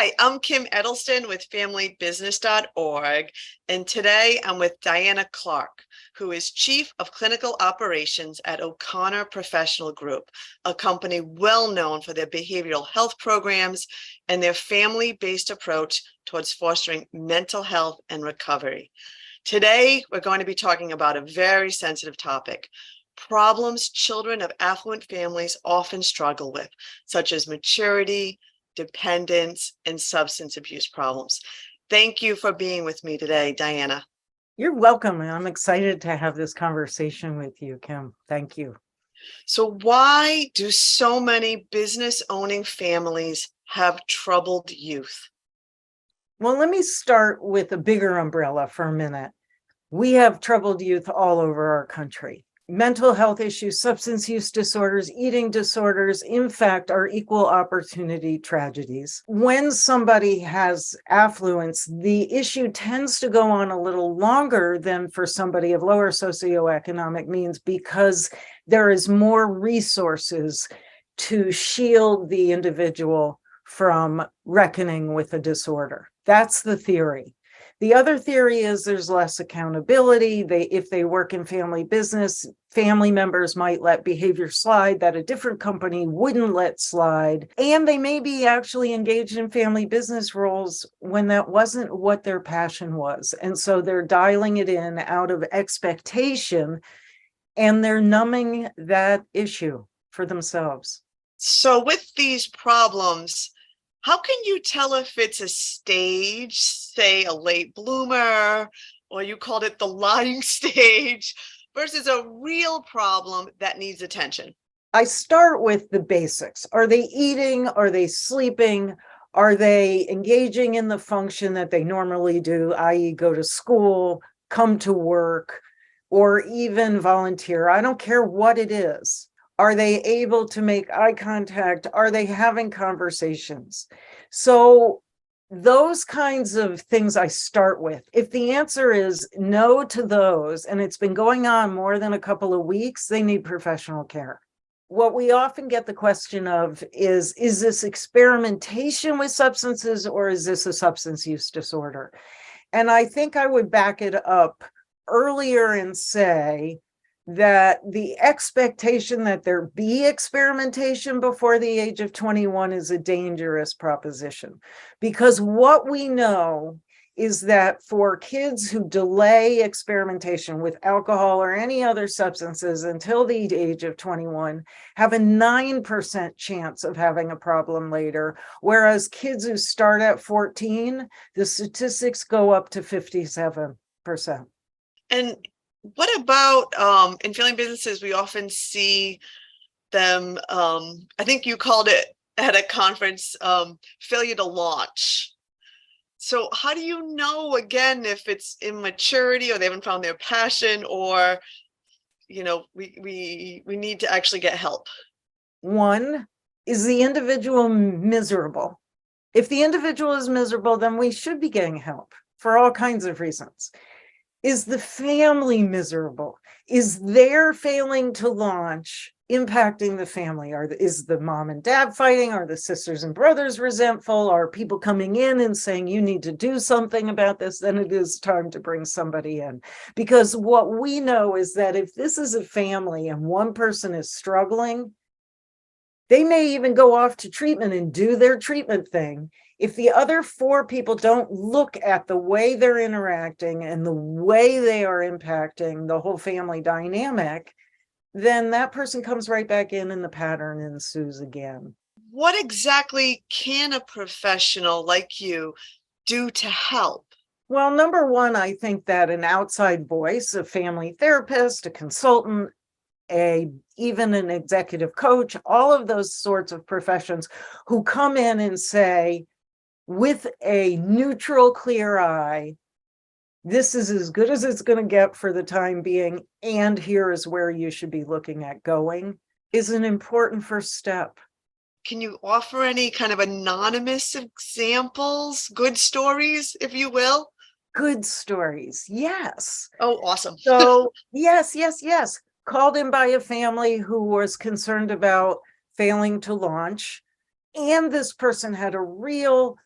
Hi, I'm Kim Edelston with FamilyBusiness.org, and today I'm with Diana Clark, who is Chief of Clinical Operations at O'Connor Professional Group, a company well known for their behavioral health programs and their family-based approach towards fostering mental health and recovery. Today, we're going to be talking about a very sensitive topic: problems children of affluent families often struggle with, such as maturity, dependence, and substance abuse problems. Thank you for being with me today, Diana. You're welcome. I'm excited to have this conversation with you, Kim. Thank you. So why do so many business-owning families have troubled youth? Well, let me start with a bigger umbrella for a minute. We have troubled youth all over our country. Mental health issues, substance use disorders, eating disorders, in fact, are equal opportunity tragedies. When somebody has affluence, the issue tends to go on a little longer than for somebody of lower socioeconomic means because there is more resources to shield the individual from reckoning with a disorder. That's the theory. The other theory is there's less accountability. If they work in family business, family members might let behavior slide that a different company wouldn't let slide. And they may be actually engaged in family business roles when that wasn't what their passion was. And so they're dialing it in out of expectation, and they're numbing that issue for themselves. So with these problems, how can you tell if it's a stage, say a late bloomer, or you called it the lying stage, versus a real problem that needs attention? I start with the basics. Are they eating? Are they sleeping? Are they engaging in the function that they normally do, i.e. go to school, come to work, or even volunteer? I don't care what it is. Are they able to make eye contact? Are they having conversations? So those kinds of things I start with. If the answer is no to those, and it's been going on more than a couple of weeks, they need professional care. What we often get the question of is this experimentation with substances, or is this a substance use disorder? And I think I would back it up earlier and say that the expectation that there be experimentation before the age of 21 is a dangerous proposition, because what we know is that for kids who delay experimentation with alcohol or any other substances until the age of 21 have a 9% chance of having a problem later, whereas kids who start at 14, the statistics go up to 57%. And what about in family businesses, we often see them, I think you called it at a conference, failure to launch. So how do you know, again, if it's immaturity or they haven't found their passion, or, you know, we need to actually get help? One, is the individual miserable? If the individual is miserable, then we should be getting help for all kinds of reasons. Is the family miserable? Is their failing to launch impacting the family? Is the mom and dad fighting? Are the sisters and brothers resentful? Are people coming in and saying, you need to do something about this? Then it is time to bring somebody in. Because what we know is that if this is a family and one person is struggling, they may even go off to treatment and do their treatment thing. If the other four people don't look at the way they're interacting and the way they are impacting the whole family dynamic, then that person comes right back in and the pattern ensues again. What exactly can a professional like you do to help? Well, number one, I think that an outside voice, a family therapist, a consultant, even an executive coach, all of those sorts of professions who come in and say, with a neutral, clear eye, this is as good as it's going to get for the time being, and here is where you should be looking at going, is an important first step. Can you offer any kind of anonymous examples, good stories, if you will? Good stories, yes. Oh, awesome. So yes. Called in by a family who was concerned about failing to launch. And this person had a real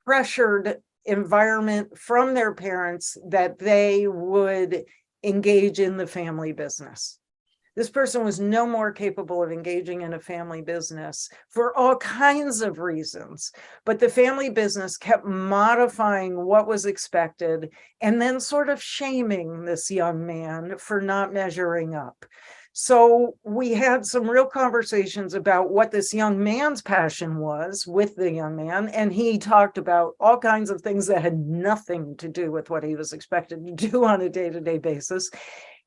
pressured environment from their parents that they would engage in the family business. This person was no more capable of engaging in a family business for all kinds of reasons, but the family business kept modifying what was expected and then sort of shaming this young man for not measuring up. So we had some real conversations about what this young man's passion was with the young man, and he talked about all kinds of things that had nothing to do with what he was expected to do on a day-to-day basis.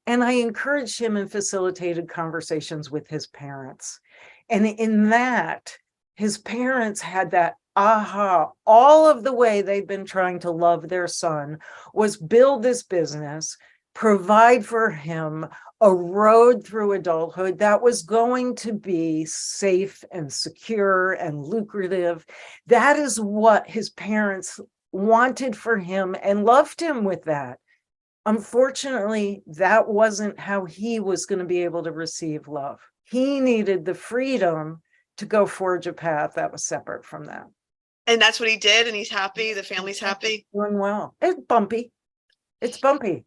And I encouraged him and facilitated conversations with his parents. And in that, his parents had that aha, all of the way they've been trying to love their son was build this business, provide for him a road through adulthood that was going to be safe and secure and lucrative. That is what his parents wanted for him and loved him with that. Unfortunately, that wasn't how he was going to be able to receive love. He needed the freedom to go forge a path that was separate from that. And that's what he did, and he's happy, the family's happy? Doing well. It's bumpy. It's bumpy,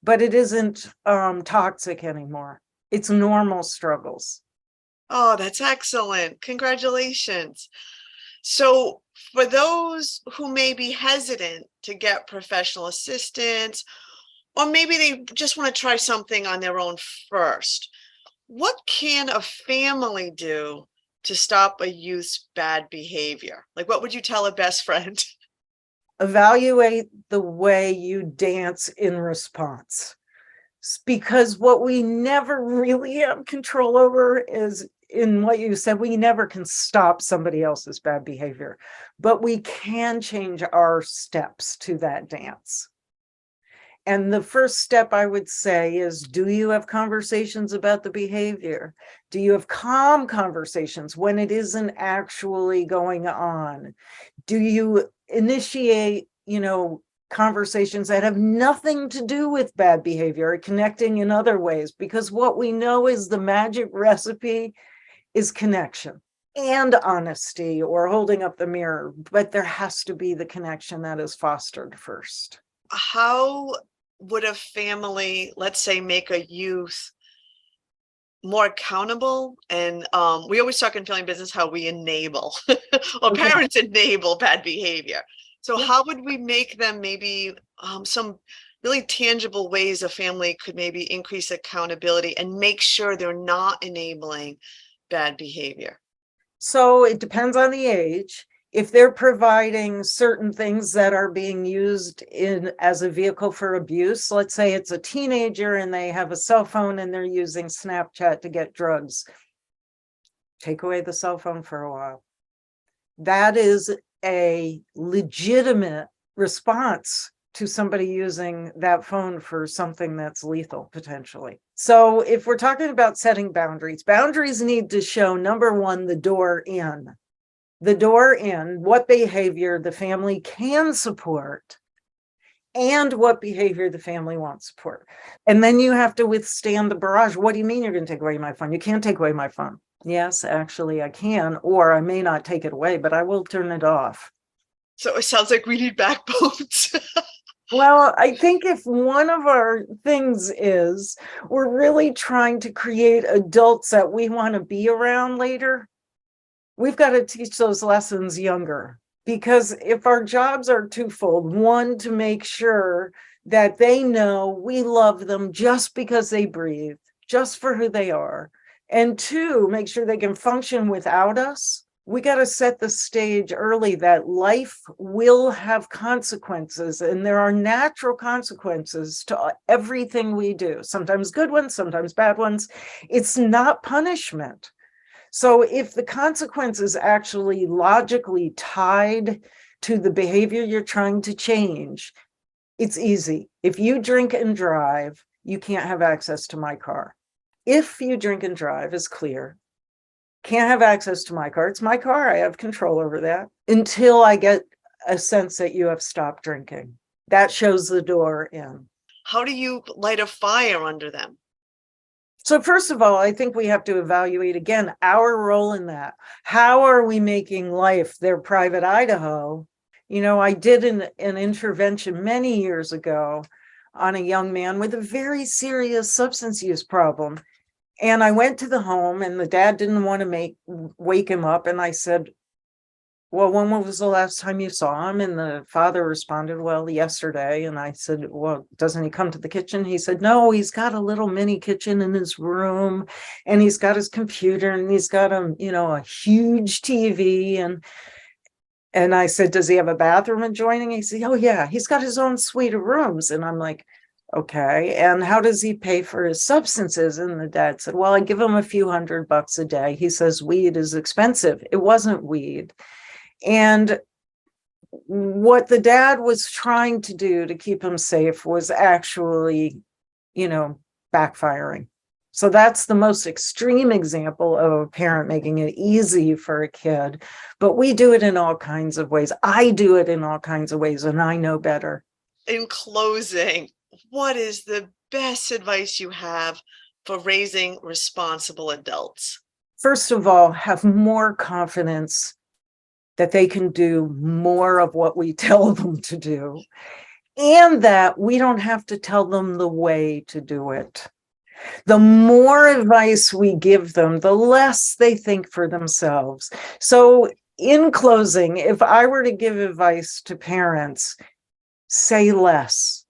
but it isn't toxic anymore. It's normal struggles. Oh, that's excellent. Congratulations. So for those who may be hesitant to get professional assistance, or maybe they just want to try something on their own first, what can a family do to stop a youth's bad behavior? Like, what would you tell a best friend? Evaluate the way you dance in response. Because what we never really have control over is, in what you said, we never can stop somebody else's bad behavior, but we can change our steps to that dance. And the first step I would say is, do you have conversations about the behavior? Do you have calm conversations when it isn't actually going on? Do you initiate, conversations that have nothing to do with bad behavior or connecting in other ways? Because what we know is the magic recipe is connection and honesty, or holding up the mirror, but there has to be the connection that is fostered first. How would a family, let's say, make a youth more accountable? And we always talk in family business how we enable or Okay. parents enable bad behavior. So how would we make them maybe some really tangible ways a family could maybe increase accountability and make sure they're not enabling bad behavior? So it depends on the age. If they're providing certain things that are being used as a vehicle for abuse, let's say it's a teenager and they have a cell phone and they're using Snapchat to get drugs, take away the cell phone for a while. That is a legitimate response to somebody using that phone for something that's lethal, potentially. So if we're talking about setting boundaries, boundaries need to show, number one, the door in. The door in, what behavior the family can support and what behavior the family won't support. And then you have to withstand the barrage. What do you mean you're going to take away my phone? You can't take away my phone. Yes, actually I can, or I may not take it away, but I will turn it off. So it sounds like we need backbones. Well, I think if one of our things is we're really trying to create adults that we want to be around later, we've got to teach those lessons younger. Because if our jobs are twofold, one, to make sure that they know we love them just because they breathe, just for who they are, and two, make sure they can function without us, we got to set the stage early that life will have consequences, and there are natural consequences to everything we do, sometimes good ones, sometimes bad ones. It's not punishment. So if the consequence is actually logically tied to the behavior you're trying to change, it's easy. If you drink and drive, you can't have access to my car. If you drink and drive is clear. Can't have access to my car. It's my car. I have control over that until I get a sense that you have stopped drinking. That shows the door in. How do you light a fire under them? So first of all, I think we have to evaluate again our role in that. How are we making life their private Idaho I did an intervention many years ago on a young man with a very serious substance use problem. And I went to the home and the dad didn't want to wake him up. And I said, well, when was the last time you saw him? And the father responded, well, yesterday. And I said, well, doesn't he come to the kitchen? He said, no, he's got a little mini kitchen in his room and he's got his computer and he's got a huge TV. And I said, does he have a bathroom adjoining? He said, oh yeah, he's got his own suite of rooms. And I'm like, okay. And how does he pay for his substances? And the dad said, well, I give him a few $100 a day. He says, weed is expensive. It wasn't weed. And what the dad was trying to do to keep him safe was actually, backfiring. So that's the most extreme example of a parent making it easy for a kid. But we do it in all kinds of ways. I do it in all kinds of ways, and I know better. In closing, what is the best advice you have for raising responsible adults? First of all, have more confidence that they can do more of what we tell them to do, and that we don't have to tell them the way to do it. The more advice we give them, the less they think for themselves. So in closing, if I were to give advice to parents, say less,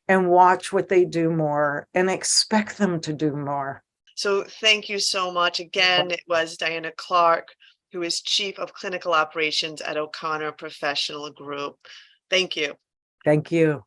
and watch what they do more and expect them to do more. So thank you so much. Again, it was Diana Clark, who is Chief of Clinical Operations at O'Connor Professional Group. Thank you. Thank you.